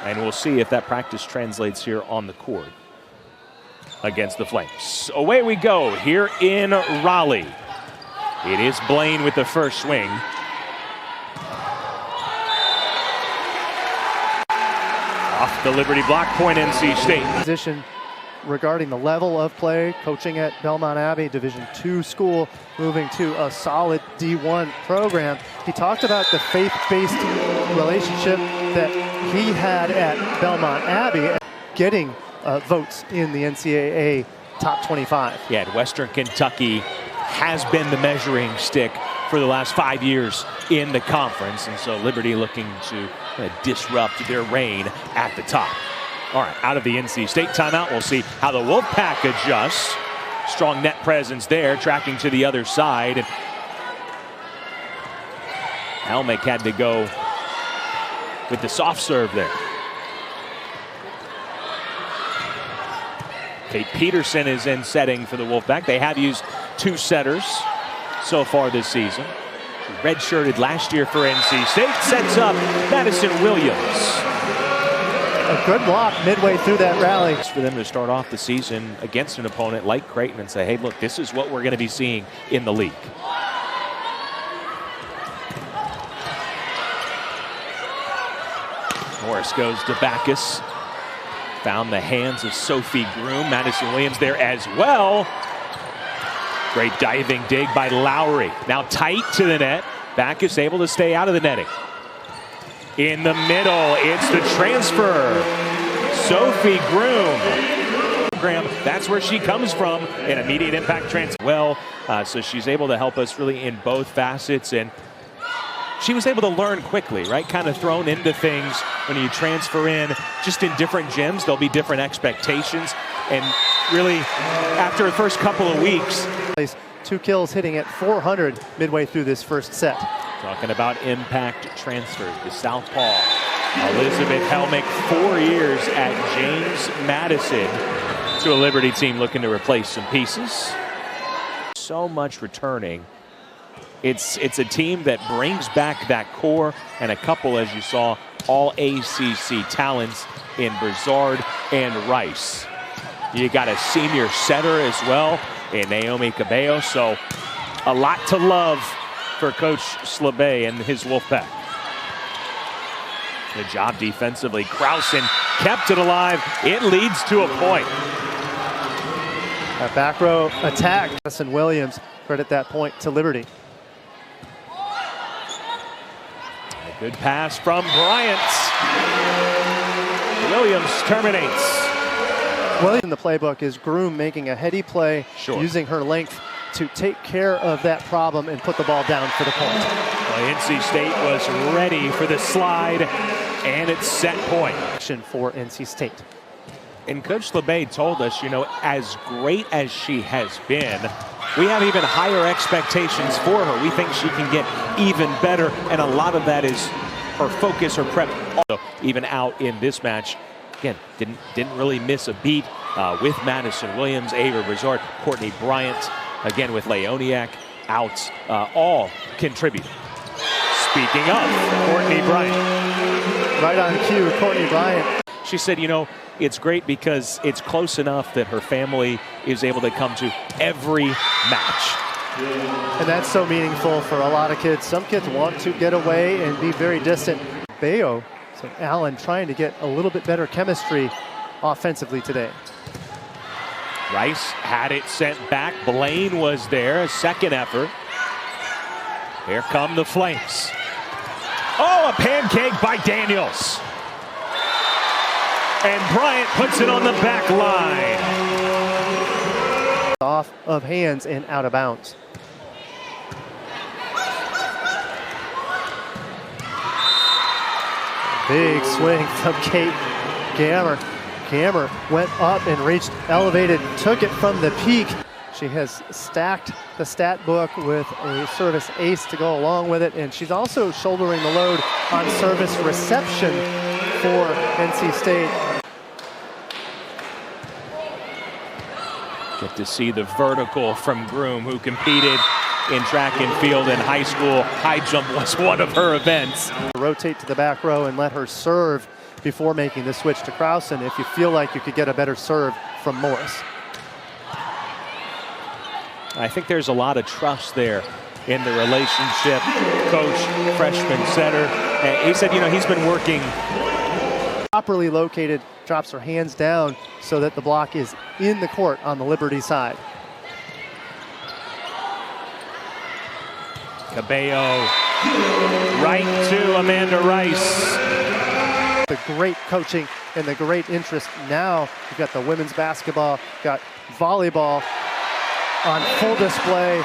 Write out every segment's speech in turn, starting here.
And we'll see if that practice translates here on the court against the Flames. Away we go here in Raleigh. It is Blaine with the first swing. Off the Liberty block, point NC State. Position regarding the level of play, coaching at Belmont Abbey, Division II school, moving to a solid D1 program. He talked about the faith-based relationship that he had at Belmont Abbey, getting votes in the NCAA top 25. Yeah, at Western Kentucky has been the measuring stick for the last 5 years in the conference, and so Liberty looking to disrupt their reign at the top. All right, out of the NC State timeout, we'll see how the Wolfpack adjusts. Strong net presence there, tracking to the other side. And Helmick had to go with the soft serve there. Kate Peterson is in setting for the Wolfpack. They have used 2 setters so far this season. Redshirted last year for NC State, sets up Madison Williams. A good block midway through that rally. For them to start off the season against an opponent like Creighton and say, hey, look, this is what we're going to be seeing in the league. Morris goes to Backus. Found the hands of Sophie Groom. Madison Williams there as well. Great diving dig by Lowry. Now tight to the net. Backus able to stay out of the netting. In the middle, it's the transfer. Sophie Groom. That's where she comes from. An immediate impact transfer. Well, so she's able to help us really in both facets. And she was able to learn quickly, right? Kind of thrown into things when you transfer in. Just in different gyms, there'll be different expectations. And really, after the first couple of weeks. 2 kills hitting at 400 midway through this first set. Talking about impact transfers. The southpaw, Elizabeth Helmick, 4 years at James Madison, to a Liberty team looking to replace some pieces. So much returning. It's a team that brings back that core and a couple, as you saw, all ACC talents in Brizard and Rice. You got a senior setter as well in Naomi Cabello, so a lot to love for Coach Slabay and his Wolfpack. Good job defensively. Krausen kept it alive. It leads to a point. A back row attack. Madison Williams, credit that point to Liberty. A good pass from Bryant. Williams terminates. Williams in the playbook is Groom making a heady play, using her length to take care of that problem and put the ball down for the point. Well, NC State was ready for the slide, and it's set point. For NC State. And Coach LeBay told us, you know, as great as she has been, we have even higher expectations for her. We think she can get even better, and a lot of that is her focus, her prep. Also, even out in this match, again, didn't really miss a beat with Madison Williams, Ava Brizard, Courtney Bryant, again with Leoniak out, all contribute. Speaking of Courtney Bryant. Right on cue, Courtney Bryant. She said, you know, it's great because it's close enough that her family is able to come to every match. And that's so meaningful for a lot of kids. Some kids want to get away and be very distant. Bayo, so Allen trying to get a little bit better chemistry offensively today. Rice had it sent back. Blaine was there, a second effort. Here come the Flames. Oh, a pancake by Daniels. And Bryant puts it on the back line. Off of hands and out of bounds. Big swing from Kate Gammer. Gammer went up and reached, elevated, took it from the peak. She has stacked the stat book with a service ace to go along with it, and she's also shouldering the load on service reception for NC State. Get to see the vertical from Groom, who competed in track and field in high school. High jump was one of her events. Rotate to the back row and let her serve before making the switch to Krausen if you feel like you could get a better serve from Morris. I think there's a lot of trust there in the relationship, coach, freshman setter. And he said, you know, he's been working. Properly located, drops her hands down so that the block is in the court on the Liberty side. Cabello right to Amanda Rice. The great coaching and the great interest. Now you've got the women's basketball, got volleyball on full display,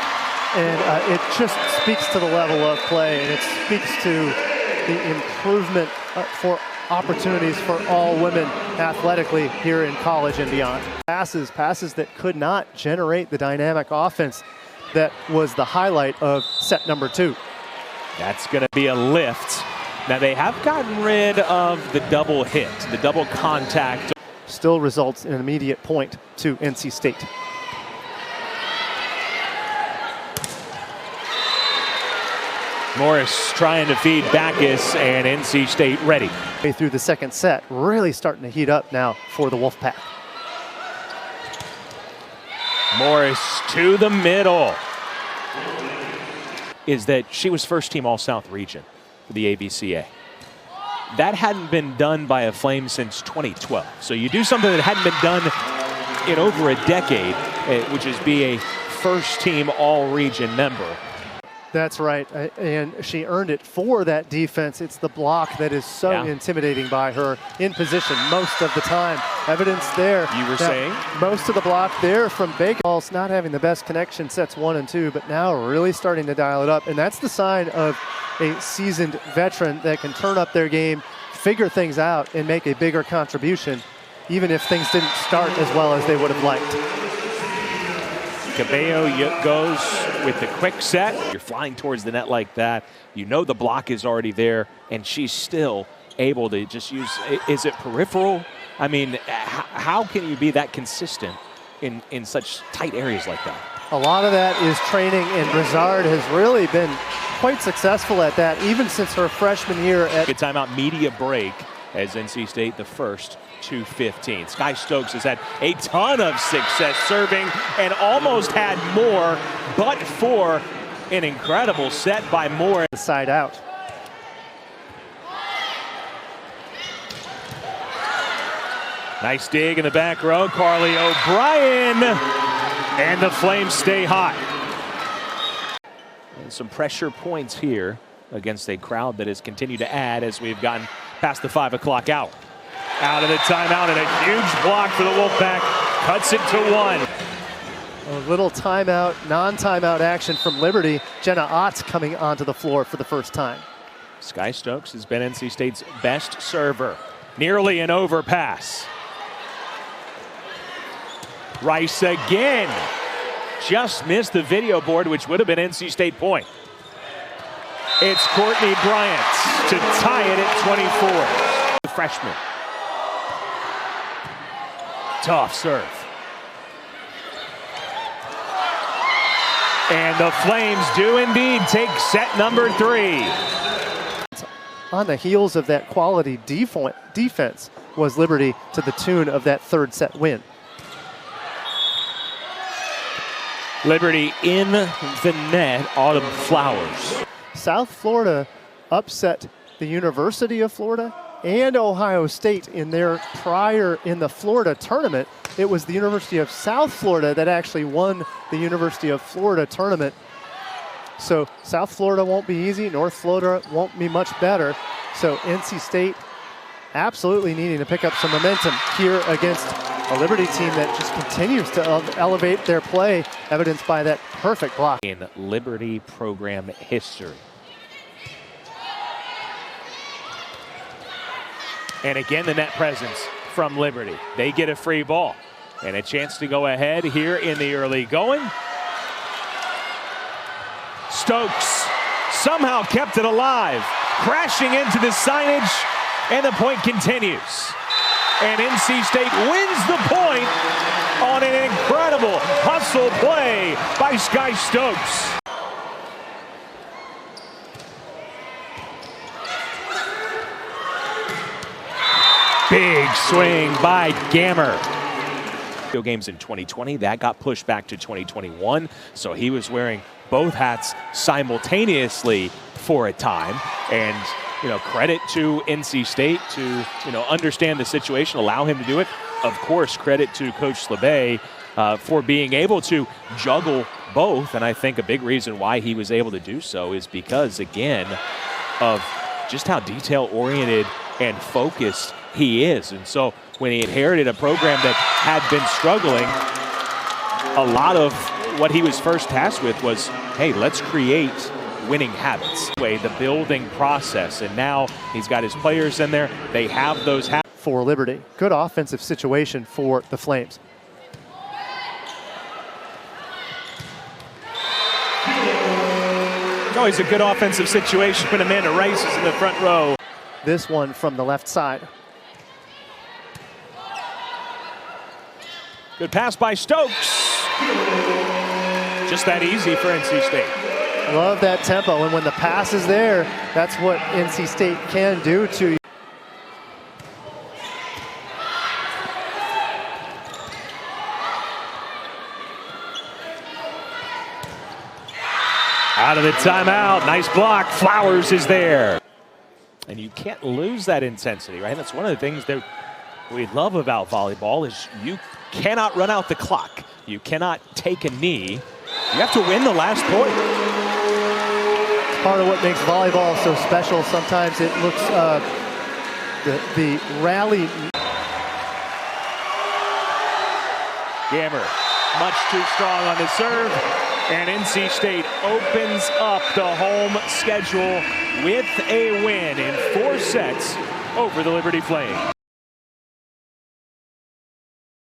and it just speaks to the level of play, and it speaks to the improvement for opportunities for all women athletically here in college and beyond. Passes that could not generate the dynamic offense that was the highlight of set number 2. That's going to be a lift. Now they have gotten rid of the double hit, the double contact. Still results in an immediate point to NC State. Morris trying to feed Backus, and NC State ready. Through the second set, really starting to heat up now for the Wolfpack. Morris to the middle. Is that she was first team All-South region for the ABCA. That hadn't been done by a Flame since 2012. So you do something that hadn't been done in over a decade, which is be a first team all-region member. That's right, and she earned it for that defense. It's the block that is so intimidating by her in position most of the time. Evidence there. You were saying? Most of the block there from Bacon. Not having the best connection sets 1 and 2, but now really starting to dial it up. And that's the sign of a seasoned veteran that can turn up their game, figure things out, and make a bigger contribution, even if things didn't start as well as they would have liked. Cabello goes with the quick set. You're flying towards the net like that. You know the block is already there, and she's still able to just use, is it peripheral? I mean, how can you be that consistent in such tight areas like that? A lot of that is training, and Brizard has really been quite successful at that, even since her freshman year at... Good timeout, media break, as NC State the first. 2:15. Sky Stokes has had a ton of success serving and almost had more, but for an incredible set by Moore. Side out. Nice dig in the back row. Carly O'Brien, and the Flames stay hot. And some pressure points here against a crowd that has continued to add as we've gotten past the 5 o'clock hour. Out of the timeout, and a huge block for the Wolfpack. Cuts it to 1. A little timeout, non-timeout action from Liberty. Jenna Ott's coming onto the floor for the first time. Sky Stokes has been NC State's best server. Nearly an overpass. Rice again. Just missed the video board, which would have been NC State point. It's Courtney Bryant to tie it at 24. The freshman. Tough serve. And the Flames do indeed take set number 3. On the heels of that quality defense was Liberty, to the tune of that 3rd set win. Liberty in the net, Autumn Flowers. South Florida upset the University of Florida and Ohio State in their in the Florida tournament. It was the University of South Florida that actually won the University of Florida tournament. So South Florida won't be easy. North Florida won't be much better. So NC State absolutely needing to pick up some momentum here against a Liberty team that just continues to elevate their play, evidenced by that perfect block. In Liberty program history. And again, the net presence from Liberty. They get a free ball and a chance to go ahead here in the early going. Stokes somehow kept it alive, crashing into the signage, and the point continues. And NC State wins the point on an incredible hustle play by Sky Stokes. Big swing by Gammer. Games in 2020, that got pushed back to 2021, so he was wearing both hats simultaneously for a time. And credit to NC State to understand the situation, allow him to do it. Of course, credit to Coach Slabay for being able to juggle both, and I think a big reason why he was able to do so is because, again, of just how detail-oriented and focused he is. And so when he inherited a program that had been struggling, a lot of what he was first tasked with was, hey, let's create winning habits. The building process, and now he's got his players in there. They have those habits. For Liberty. Good offensive situation for the Flames. Always a good offensive situation when Amanda Rice is in the front row. This one from the left side. Good pass by Stokes. Just that easy for NC State. Love that tempo, and when the pass is there, that's what NC State can do to you. Out of the timeout, nice block. Flowers is there. And you can't lose that intensity, right? That's one of the things that we love about volleyball is you cannot run out the clock. You cannot take a knee. You have to win the last point. It's part of what makes volleyball so special. Sometimes it looks, the rally. Gammer, much too strong on the serve. And NC State opens up the home schedule with a win in 4 sets over the Liberty Flames.